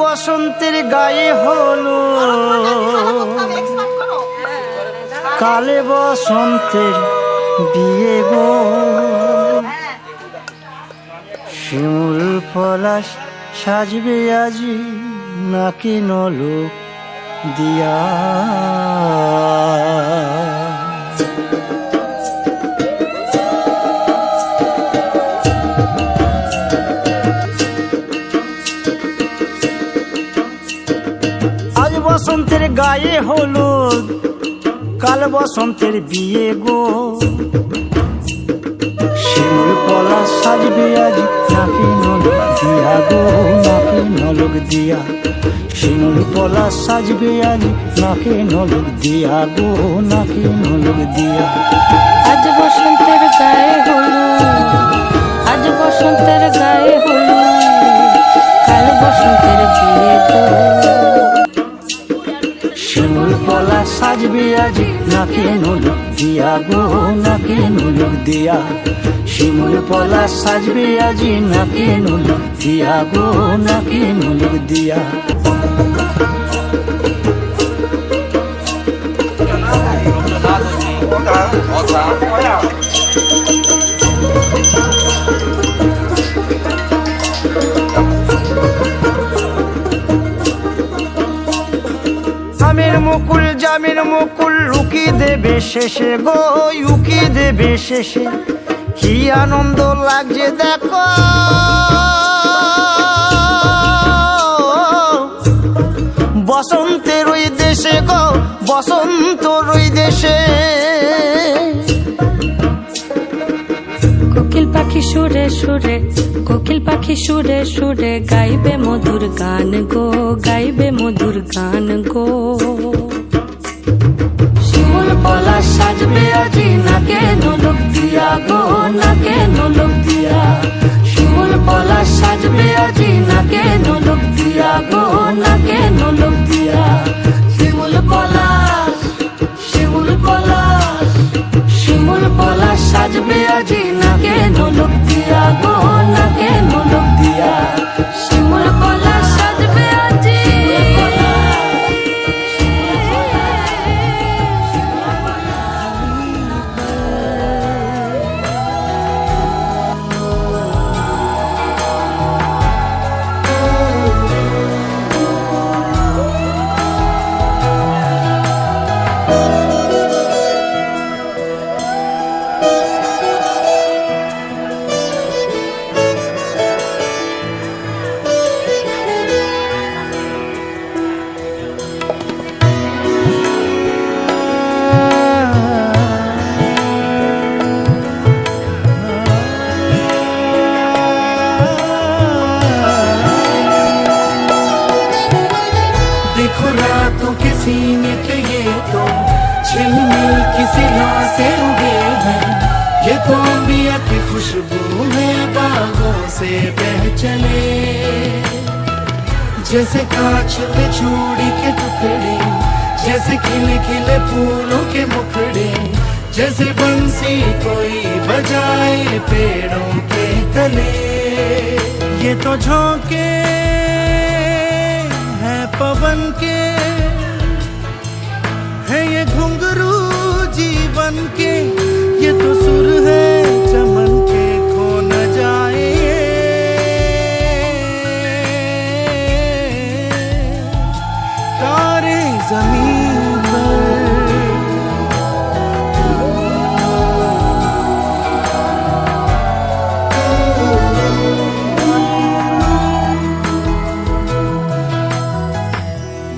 বসন্তের গায়ে হলো, কালে বসন্তের বিয়ে গো। শিমুল পলাশ সাজবে আজি নাকি নলক দিয়া। আজ বসন্তের গায়ে হলুদ, কাল বসন্তের বিয়ে গো। শিমুল পলাশ সাজবে আজ নাকি নলক দিয়া গো, নাকি নলক দিয়া। শিমুল পলাশ সাজবে আজ নাকি নলক দিয়া গো, নাকি নলক দিয়া। আজ বসন্তের গায়ে হলুদ, আজ বসন্তের গায়ে হলুদ, কাল বসন্তের বিয়ে গো। শিমুল পলাশ সাজবে আজ নাকি নলক দিয়া গো, নাকি নলক দিয়া। শিমুল পলাশ সাজবে আজ নাকি নলক দিয়া গো, নাকি নলক দিয়া। আমের মুকুল জামের মুকুল লুকি দেবে শেষে গো, উকি দেবে শেষে। কি আনন্দ লাগছে দেখো, বসন্তের ওই দেশে গো, বসন্তর ওই দেশে। কোকিল পাখি সুরে সুরে, কোকিল পাখি সুরে সুরে গাইবে মধুর গান গো, গাইবে মধুর গান গো। শিমুল পলাশ সাজবে আজি নাকে নলক দিয়া গো, নাকে নলক দিয়া। শিমুল পলাশ সাজবে আজি নাকে নলক দিয়া গো, নাকে নলক দিয়া। শিমুল পলাশ, শিমুল পলাশ, শিমুল পলাশ সাজবে আজি নাকে নলক দিয়া গো, নাকে নলক দিয়া। শিমুল পলাশ সাজবে আজি, देखो रातों के सीने पे ये तो झिलमिल किसी राह से उगे हैं। ये तो अंबिया की खुशबू है बागों से बह चले। जैसे कांच पे चूड़ी के टुकड़े, जैसे खिले खिले फूलों के मुखड़े, जैसे बंसी कोई बजाए पेड़ों के तले। ये तो झोंके हैं पवन के, है ये घुंघरू जीवन के। ये तो सुर है चमन के, खो न जाए तारे जमीन पर।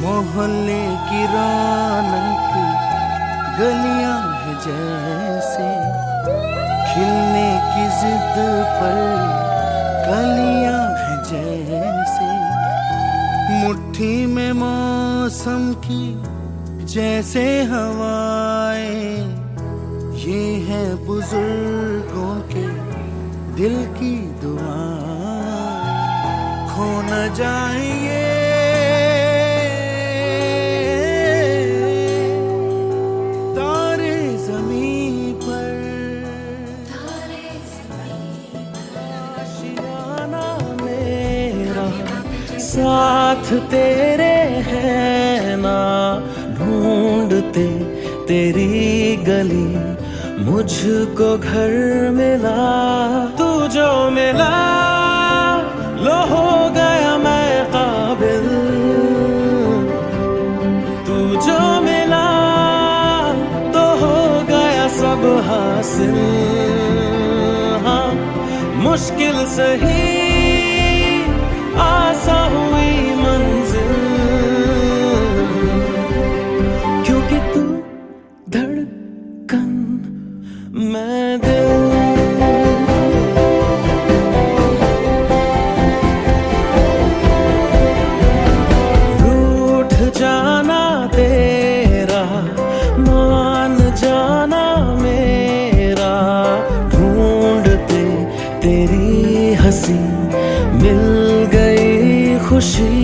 मोहल्ले की रौनक गलियां है जैसे, खिलने की जिद पर कलियां है जैसे। मुट्ठी में मौसम की जैसे हवाएं, ये है बुजुर्गों के दिल की दुआएं। खो न जाए ये साथ ढूंढते तेरी गली मुझको घर मिला। तू जो मिला लो हो गया मैं काबिल, तू जो मिला तो हो गया सब हासिल। हाँ मुश्किल सही आसा हुई मंजिल, क्योंकि तू धड़कन मैं दिल। रूठ जाना तेरा मान जाना मेरा, ढूंढते तेरी हंसी मिल गई खुशी।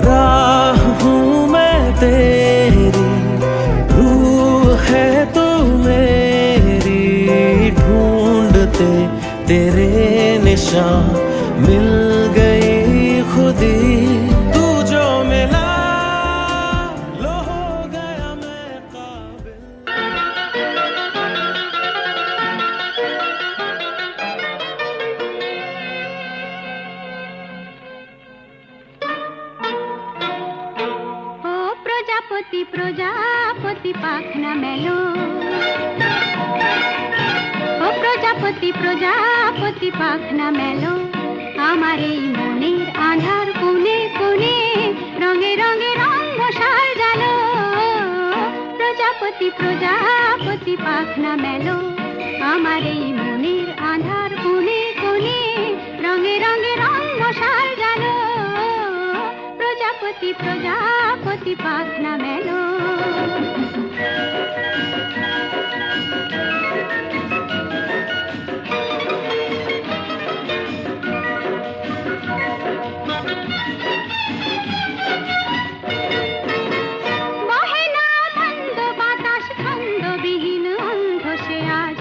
राह हूँ मैं तेरी, रूह है तू मेरी, ढूंढते तेरे निशान मिल गई खुदी। तू जो मिला लो हो गया मैं काबिल। ও প্রজাপতি প্রজাপতি পাখনা মেলো, ও প্রজাপতি প্রজাপতি পাখনা মেলো, আমার এই মনের আধার কোণে কোণে রঙে রঙে রঙ মশাল জ্বালো। প্রজাপতি প্রজাপতি পাখনা মেলো, আমার এই মনের আধার কোণে কোণে রঙে রঙে রঙ মশাল জ্বালো। প্রজাপতি প্রজাপতি পাখনা মেলো। বহে না মন্দ বাতাস ছন্দবিহীন অন্ধ সে আজ,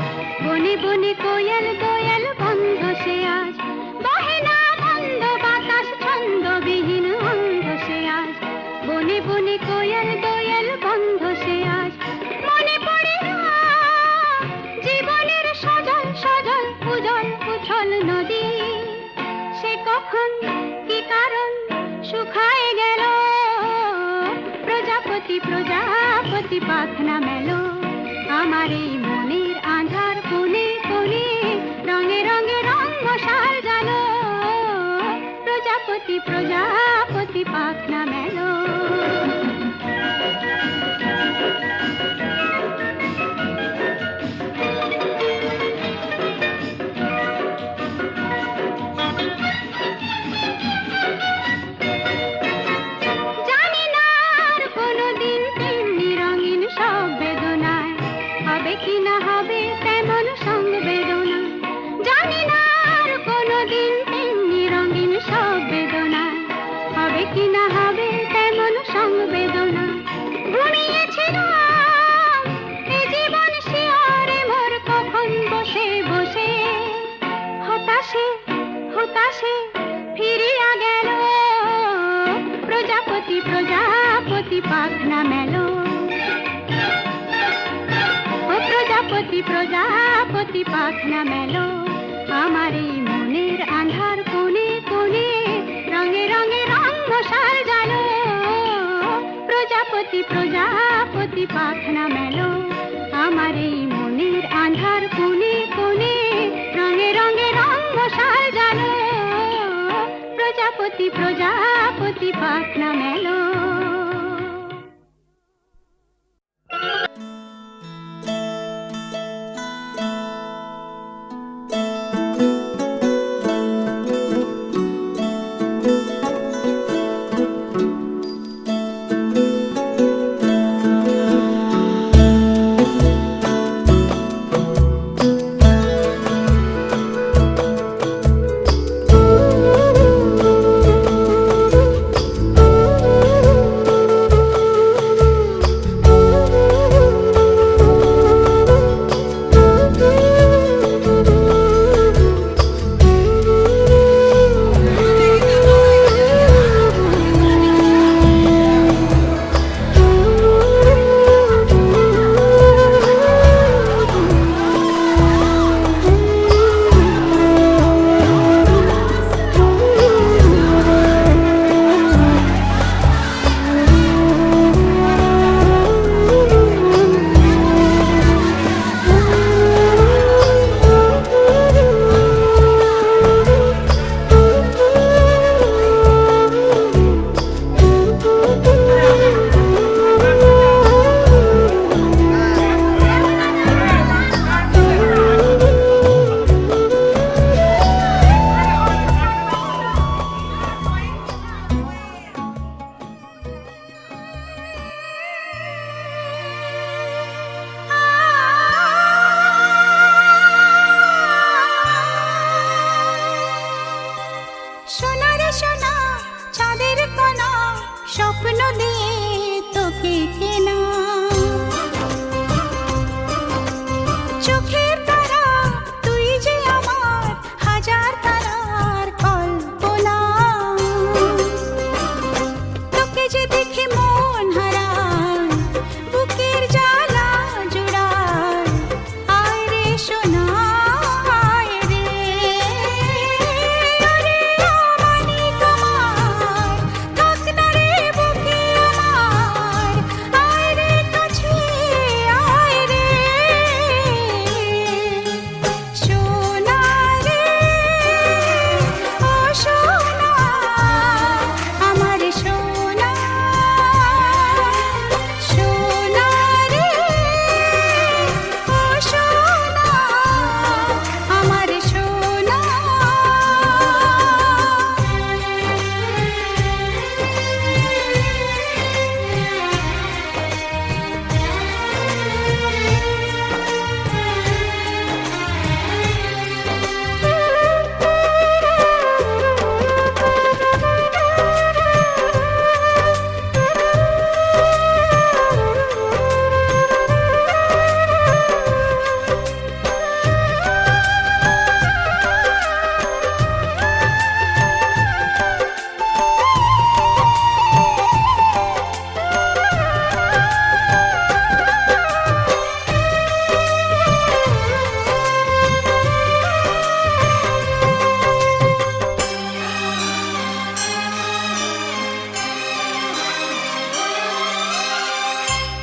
বনে বনে কোয়েল কোয়েল বন্ধ সে আজ। বহে না মন্দ বাতাস ছন্দবিহীন অন্ধ সে আজ, বনে বনে কোয়েল কোয়েল বন্ধ সে আজ। মনে পড়ে না জীবনের সজল সজল উজল উছল নদী, সে কখন কি কারণ শুকায় গেল। প্রজাপতি প্রজাপতি পাখনা মেলো, আমার এই মনের আধার কোণে কোণে রঙে রঙে রঙ মশাল জ্বালো। প্রজাপতি প্রজাপতি পাখনা মেলো। জানি না আর কোনোদিন তেমনি রঙিন সব বেদনায় হবে কি না হবে তেমন সংবেদনা। জানি না আর কোনোদিন তেমনি রঙিন সব বেদনায় হবে কি না হবে তেমন সংবেদনা। ঘুমিয়েছিলাম এ জীবন শিয়রে মোর কখন বসে বসে, হতাশে হতাশে ফিরিয়া গেল। প্রজাপতি প্রজাপতি পাখনা মেলো, ও প্রজাপতি প্রজাপতি পাখনা মেলো, আমার এই মনের আধার কোণে কোণে রঙে রঙে রঙ মশাল জ্বালো। প্রজাপতি প্রজাপতি পাখনা মেলো, আমার এই মনের আধার কোণে কোণে রঙে রঙে রঙ মশাল জ্বালো। প্রজাপতি প্রজাপতি পাখনা মেলো। দিয়ে তোকে কেনা চোখের তারা তুই যে আমার হাজার তারার কল্পনা তোকে যে দেখে মন হারায় বুকের জ্বালা জুড়ায় আয় রে সোনা আয় রে আরে আমানি তোমার থাক না রে বুকে আমার আয় রে কাছে আয় রে সোনা রে ও সোনা আমার সোনা সোনা রে ও সোনা আমার সোনা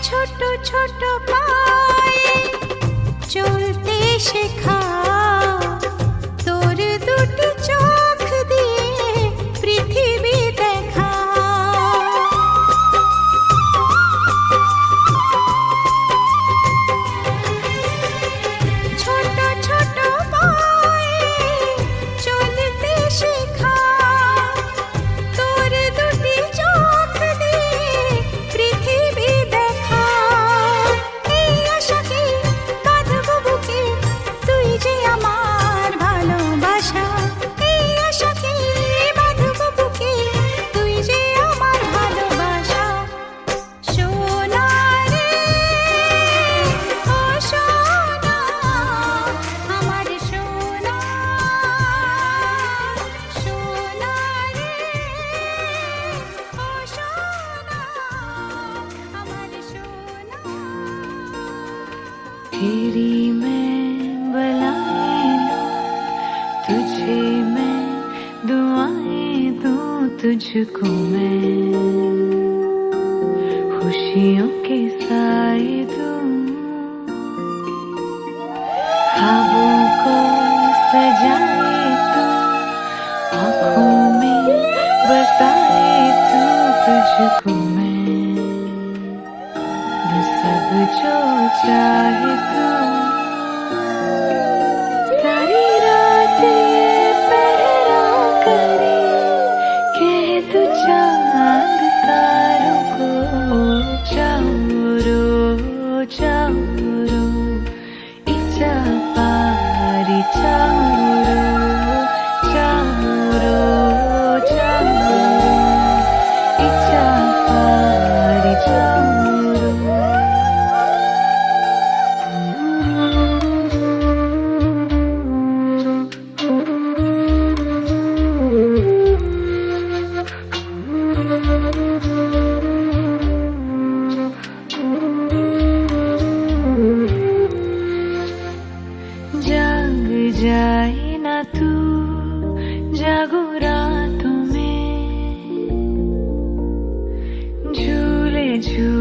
ছোট ছোট পায়ে চলতে শেখা তোর দুটি চোখ দিয়ে পৃথিবী দেখা ছোট ছোট পায়ে চলতে শেখা তোর দুটি চোখ দিয়ে পৃথিবী দেখা এই আশাকে বাঁধবো বুকে তুই যে আমার ভালোবাসা এই আশাকে বাঁধবো বুকে তুই যে আমার ভালোবাসা সোনা রে ও সোনা আমার সোনা সোনা রে ও সোনা আমার সোনা तेरी मैं बलाएं दूं तुझे मैं दुआएं दूं तुझको मैं खुशियों के साए दूं ख्वाबों को सजाए तू आँखों में बसाए तू तुझको मैं दूं सब जो चाहे तू सारी रात ये पहरा करे कह तू चांद तारों को चारो चारो इचा पारी चारो चारो चारो इचा पारी चारो जाग जाए ना तू जागो रातों में झूले झूले